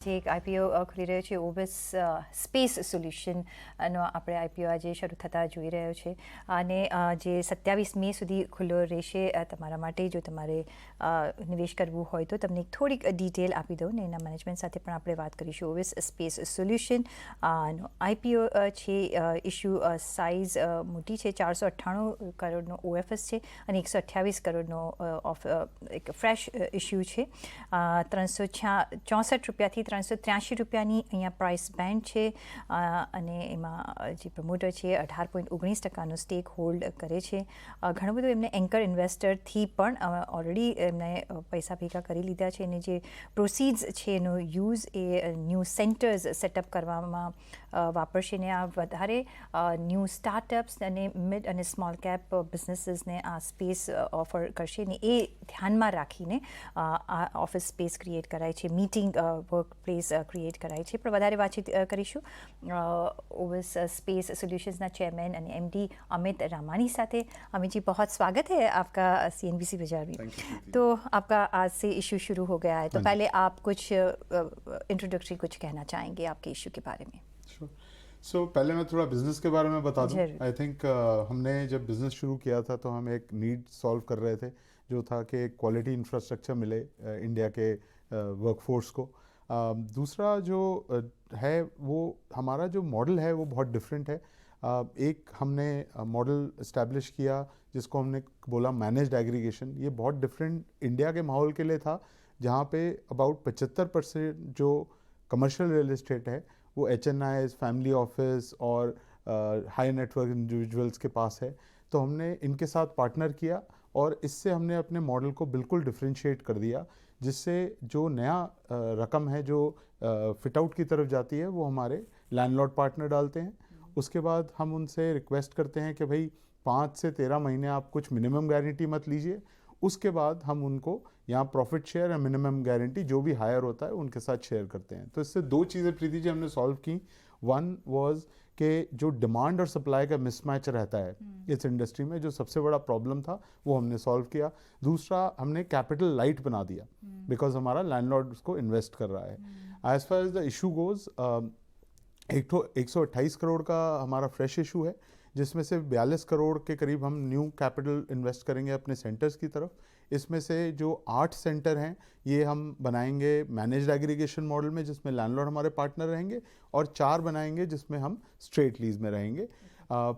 જે એક આઈપીઓ ખુલી રહ્યો છે ઓબસ સ્પેસ સોલ્યુશનનો આપણે આઈપીઓ આજે શરૂ થતાં જોઈ રહ્યો છે અને જે 27 મે સુધી ખુલ્લો રહેશે તમારા માટે જો તમારે નિવેશ કરવું હોય તો તમને થોડીક ડિટેલ આપી દઉં ને એના મેનેજમેન્ટ સાથે પણ આપણે વાત કરીશું. ઓબસ સ્પેસ સોલ્યુશન નો આઈપીઓ છે. ઇશ્યુ સાઇઝ મોટી છે, 498 કરોડનો ઓએફએસ છે અને 128 કરોડનો એક ફ્રેશ ઇશ્યુ છે. 364 રૂપિયાથી 383 રૂપિયાની અહીંયા પ્રાઇસ બેન્ડ છે અને એમાં જે પ્રમોટર છે 18.19% સ્ટેક હોલ્ડ કરે છે. ઘણું બધું એમને એન્કર ઇન્વેસ્ટરથી પણ ઓલરેડી એમને પૈસા ભેગા કરી લીધા છે અને જે પ્રોસીડ્સ છે એનો યુઝ એ ન્યૂ સેન્ટર્સ સેટઅપ કરવામાં વાપરશે ને આ વધારે ન્યૂ સ્ટાર્ટઅપ્સ અને મિડ અને સ્મોલ કેપ બિઝનેસીસને આ સ્પેસ ઓફર કરશે ને એ ધ્યાનમાં રાખીને આ ઓફિસ સ્પેસ ક્રિએટ કરાય છે, મીટિંગ વર્ક प्लेस क्रिएट कराई है. पर વધારે વાતચીત કરીશું ओबस स्पेस सॉल्यूशंस ना चेयरमैन और एमडी अमित रामानी साथे. अमित जी, बहुत स्वागत है आपका सीएनबीसी बाजार में. तो आपका आज से इशू शुरू हो गया है, तो पहले आप कुछ इंट्रोडक्टरी कुछ कहना चाहेंगे आपके इशू के बारे में? सो पहले मैं थोड़ा बिजनेस के बारे में बता दूं. आई थिंक हमने जब बिजनेस शुरू किया था तो हम एक नीड सॉल्व कर रहे थे जो था कि क्वालिटी इंफ्रास्ट्रक्चर मिले इंडिया के वर्कफोर्स को. दूसरा जो है वो हमारा जो मॉडल है वो बहुत डिफरेंट है. एक हमने मॉडल इस्टेब्लिश किया जिसको हमने बोला मैनेज्ड एग्रीगेशन. ये बहुत डिफरेंट इंडिया के माहौल के लिए था जहाँ पे अबाउट 75% जो कमर्शियल रियल एस्टेट है वो HNIs, फैमिली ऑफिस और हाई नेटवर्क इंडिविजुअल्स के पास है. तो हमने इनके साथ पार्टनर किया और इससे हमने अपने मॉडल को बिल्कुल डिफ्रेंशिएट कर दिया, जिससे जो नया रकम है जो फिट आउट की तरफ जाती है वो हमारे लैंडलॉर्ड पार्टनर डालते हैं. उसके बाद हम उनसे रिक्वेस्ट करते हैं कि भाई 5 से 13 महीने आप कुछ मिनिमम गारंटी मत लीजिए. उसके बाद हम उनको यहाँ प्रॉफिट शेयर या मिनिमम गारंटी जो भी हायर होता है उनके साथ शेयर करते हैं. तो इससे दो चीज़ें प्रीति जी हमने सॉल्व की. वन वाज कि जो डिमांड और सप्लाई का मिसमैच रहता है इस इंडस्ट्री में, जो सबसे बड़ा प्रॉब्लम था वो हमने सॉल्व किया. दूसरा, हमने कैपिटल लाइट बना दिया बिकॉज हमारा लैंडलॉर्ड उसको इन्वेस्ट कर रहा है. As far as the issue goes 128 crore का हमारा फ्रेश इशू है, जिसमें से 42 करोड़ के करीब हम न्यू कैपिटल इन्वेस्ट करेंगे अपने सेंटर्स की तरफ. इसमें से जो 8 सेंटर हैं ये हम बनाएंगे मैनेज्ड एग्रीगेशन मॉडल में जिसमें लैंडलॉर्ड हमारे पार्टनर रहेंगे, और 4 बनाएंगे जिसमें हम स्ट्रेट लीज में रहेंगे.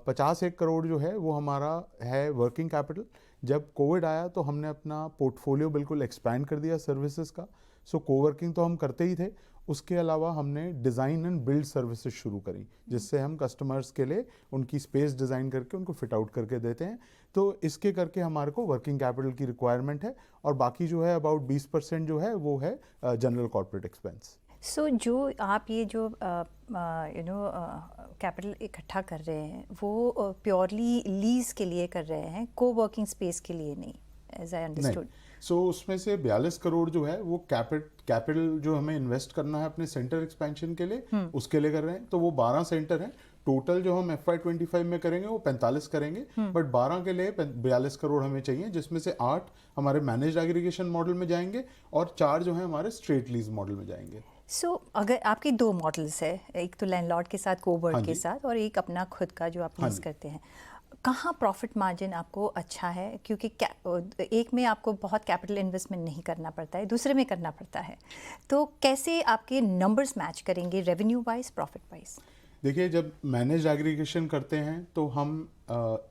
51 करोड़ जो है वो हमारा है वर्किंग कैपिटल. जब कोविड आया तो हमने अपना पोर्टफोलियो बिल्कुल एक्सपैंड कर दिया सर्विसेज का. सो कोवर्किंग तो हम करते ही थे, उसके अलावा हमने डिज़ाइन एंड बिल्ड सर्विसेज शुरू करी जिससे हम कस्टमर्स के लिए उनकी स्पेस डिज़ाइन करके उनको फिट आउट करके देते हैं. तो इसके करके हमारे को वर्किंग कैपिटल की रिक्वायरमेंट है, और बाकी जो है अबाउट 20% जो है वो है जनरल कॉर्पोरेट एक्सपेंस. सो जो आप ये जो कैपिटल इकट्ठा कर रहे हैं वो प्योरली लीज के लिए कर रहे हैं, को वर्किंग स्पेस के लिए नहीं, एज आई अंडरस्टूड. सो उसमें से 42 करोड़ जो है वो कैपिटल जो हमें इन्वेस्ट करना है अपने सेंटर एक्सपेंशन के लिए उसके लिए कर रहे हैं. तो वो 12 सेंटर हैं टोटल. जो हम FY25 में करेंगे वो 45 करेंगे, बट 12 के लिए 42 करोड़ हमें चाहिए, जिसमें से 8 हमारे मैनेज्ड एग्रीगेशन मॉडल में जाएंगे और 4 जो है हमारे स्ट्रेट लीज मॉडल में जाएंगे. सो अगर आपके 2 मॉडल्स है, एक तो लैंडलॉर्ड के साथ कोवर्क के साथ और एक अपना खुद का जो आप लीज करते हैं, कहाँ प्रॉफिट मार्जिन आपको अच्छा है? क्योंकि एक में आपको बहुत कैपिटल इन्वेस्टमेंट नहीं करना पड़ता है, दूसरे में करना पड़ता है. तो कैसे आपके नंबर्स मैच करेंगे रेवेन्यू वाइज, प्रॉफिट वाइज? देखिए, जब मैनेज एग्रीगेशन करते हैं तो हम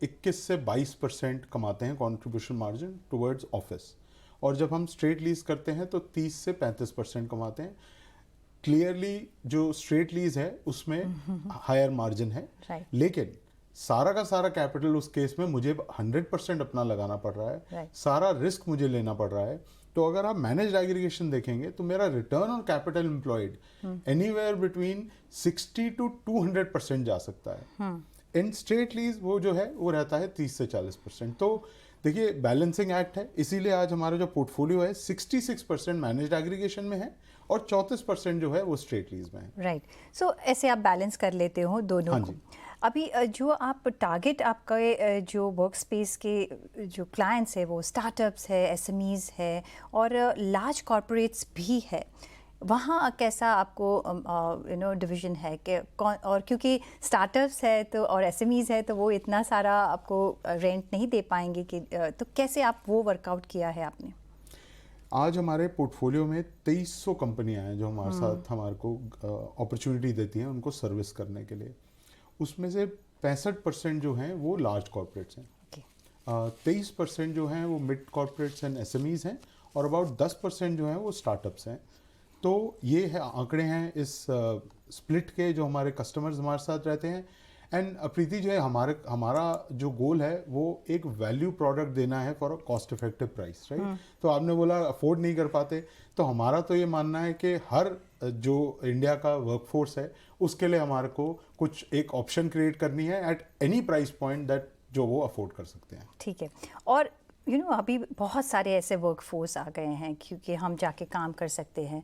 21 से 22% कमाते हैं कंट्रीब्यूशन मार्जिन टुवर्ड्स ऑफिस, और जब हम स्ट्रेट लीज करते हैं तो 30 से 35% कमाते हैं. क्लियरली जो स्ट्रेट लीज है उसमें हायर मार्जिन है, लेकिन सारा का सारा कैपिटल उस केस में मुझे 100% अपना लगाना पड़ रहा है, सारा रिस्क मुझे लेना पड़ रहा है. तो अगर आप मैनेज्ड एग्रीगेशन देखेंगे तो मेरा return on capital employed anywhere between 60 to 200% जा सकता है. इन स्ट्रेट लीज वो जो है वो रहता है 30 से 40%. तो देखिए, बैलेंसिंग एक्ट है, इसीलिए आज हमारा जो पोर्टफोलियो है 66% मैनेज्ड एग्रीगेशन में है और 34% जो है वो स्ट्रेट लीज में है. राइट. सो ऐसे आप बैलेंस कर लेते हो दोनों को. अभी जो आप टारगेट आपका जो वर्क स्पेस के जो क्लाइंट्स है वो स्टार्टअप्स है, SMEs है और लार्ज कॉरपोरेट्स भी है. वहाँ कैसा आपको डिवीज़न है कि कौन, और क्योंकि स्टार्टअप्स है तो और एसएमईज़ है तो वो इतना सारा आपको रेंट नहीं दे पाएंगे कि तो कैसे आप वो वर्कआउट किया है आपने? आज हमारे पोर्टफोलियो में 2300 कंपनियां हैं जो हमारे साथ हमारे को अपॉर्चुनिटी देती हैं उनको सर्विस करने के लिए। उसमें से 65% जो हैं वो लार्ज कॉर्पोरेट्स हैं, 23% जो हैं वो मिड कॉर्पोरेट्स एंड एसएमईज हैं, और अबाउट 10% जो हैं वो स्टार्टअप्स हैं। तो ये है आंकड़े हैं इस स्प्लिट के जो हमारे कस्टमर्स हमारे साथ रहते हैं। एंड प्रीति जो है हमारा जो गोल है वो एक वैल्यू प्रोडक्ट देना है for a cost effective price, right. तो आपने बोला अफोर्ड नहीं कर पाते, तो हमारा तो ये मानना है कि हर जो इंडिया का वर्कफोर्स है उसके लिए हमारे को कुछ एक ऑप्शन क्रिएट करनी है at any price point that जो वो अफोर्ड कर सकते हैं। ठीक है। और अभी बहुत सारे ऐसे वर्कफोर्स आ गए हैं क्योंकि हम जाके काम कर सकते हैं।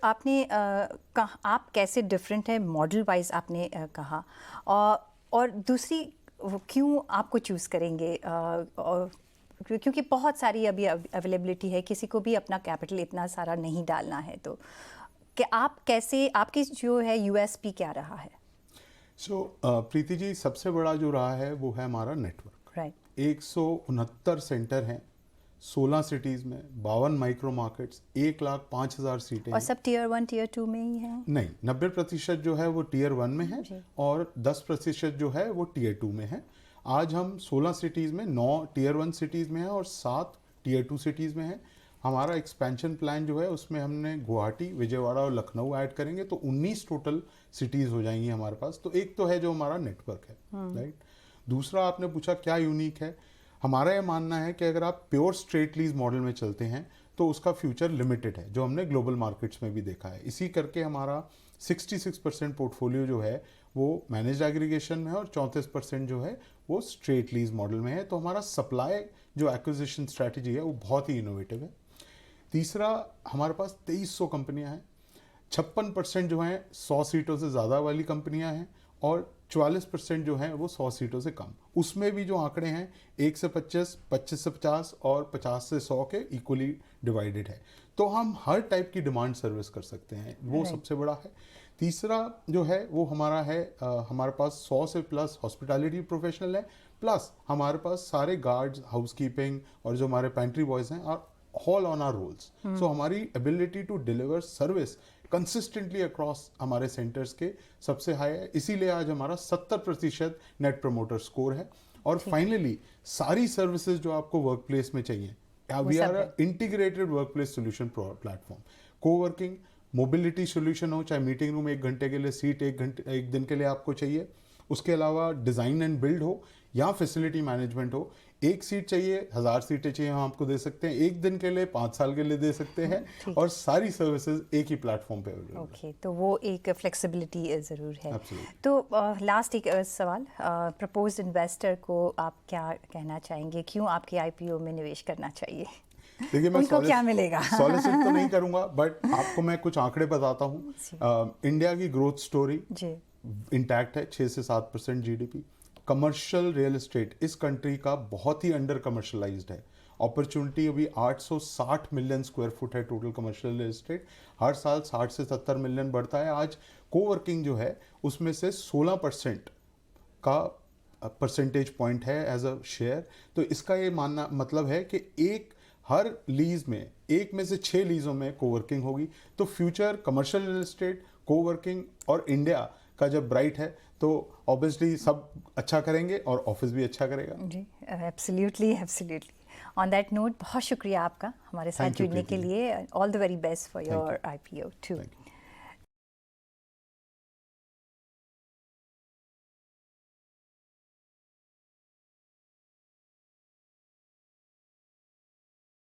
आपने आप कैसे डिफरेंट है मॉडल वाइज आपने कहा, और दूसरी क्यों आपको चूज़ करेंगे, और क्योंकि बहुत सारी अभी अवेलेबिलिटी है, किसी को भी अपना कैपिटल इतना सारा नहीं डालना है, तो कि आप कैसे, आपकी जो है यूएसपी क्या रहा है? प्रीति जी, सबसे बड़ा जो रहा है वो है हमारा नेटवर्क, राइट। 169 सेंटर हैं 16 सिटीज में, 52 माइक्रो मार्केट्स, 1,05,000 सीटें। और सब टियर 1 टियर 2 में ही है? नहीं, 90% जो है वो टियर 1 में है और 10% जो है वो टियर 2 में है। आज हम 16 सिटीज में 9 टियर 1 सिटीज में है और 7 टियर 2 सिटीज में है। हमारा एक्सपेंशन प्लान जो है उसमें हमने गुवाहाटी, विजयवाड़ा और लखनऊ ऐड करेंगे, तो 19 टोटल सिटीज हो जाएंगी हमारे पास। तो एक तो है जो हमारा नेटवर्क है, राइट। दूसरा आपने पूछा क्या यूनिक है। हमारा ये मानना है कि अगर आप प्योर स्ट्रेट लीज मॉडल में चलते हैं तो उसका फ्यूचर लिमिटेड है, जो हमने ग्लोबल मार्केट्स में भी देखा है। इसी करके हमारा 66% पोर्टफोलियो जो है वो मैनेज्ड एग्रीगेशन में है और 34% जो है वो स्ट्रेट लीज मॉडल में है। तो हमारा सप्लाई जो एक्विजिशन स्ट्रैटेजी है वो बहुत ही इनोवेटिव है। तीसरा, हमारे पास 2300 कंपनियां हैं, 56% जो हैं 100 सीटों से ज़्यादा वाली कंपनियां हैं और 44% जो हैं वो 100 सीटों से कम। उसमें भी जो आंकड़े हैं 1 से 25, 25 से 50 और 50 से 100 के इक्वली डिवाइडेड है। तो हम हर टाइप की डिमांड सर्विस कर सकते हैं, वो सबसे बड़ा है। तीसरा जो है वो हमारा है हमारे पास 100 से प्लस हॉस्पिटैलिटी प्रोफेशनल है, प्लस हमारे पास सारे गार्ड्स, हाउसकीपिंग और जो हमारे पेंट्री बॉयज़ हैं are all on our rolls. So हमारी ability to deliver service consistently across हमारे सेंटर्स के सबसे हाई है। इसीलिए आज हमारा 70% नेट प्रमोटर स्कोर है। और फाइनली सारी सर्विसेज जो आपको वर्क प्लेस में चाहिए, we are integrated workplace solution platform. Coworking, mobility solution हो, चाहे मीटिंग रूम 1 घंटे के लिए, सीट 1 दिन के लिए आपको चाहिए, उसके अलावा डिज़ाइन एंड बिल्ड हो या फैसिलिटी मैनेजमेंट हो, 1 सीट चाहिए, 1000 सीटें चाहिए, हम आपको दे सकते हैं। 1 दिन के लिए, 5 साल के लिए दे सकते हैं, और सारी सर्विसेज एक ही प्लेटफॉर्म पे अवेलेबल है। ओके, तो वो एक फ्लेक्सिबिलिटी ज़रूर है। तो लास्ट एक सवाल, प्रपोज्ड इन्वेस्टर को आप क्या कहना चाहेंगे, क्यों आपके आईपीओ में निवेश करना चाहिए? देखिए, मैं उनको क्या मिलेगा? सॉलिसिट तो नहीं करूंगा, बट आपको मैं कुछ आंकड़े बताता हूँ। इंडिया की ग्रोथ स्टोरी इंटैक्ट है, 6 से 7% जीडीपी। कमर्शियल रियल एस्टेट इस कंट्री का बहुत ही अंडर कमर्शलाइज्ड है। अपॉर्चुनिटी अभी 860 मिलियन स्क्वायर फुट है टोटल कमर्शियल रियल एस्टेट, हर साल 60 से 70 मिलियन बढ़ता है। आज कोवर्किंग जो है उसमें से 16% का परसेंटेज पॉइंट है एज अ शेयर। तो इसका ये मानना मतलब है कि हर लीज में 1 में से 6 लीजों में कोवर्किंग होगी। तो future commercial real estate, coworking और इंडिया का जब ब्राइट है तो ऑब्वियसली सब अच्छा करेंगे और ऑफिस भी अच्छा करेगा। जी, absolutely absolutely. On that note, बहुत शुक्रिया आपका हमारे साथ जुड़ने के लिए। All the very best for your IPO to.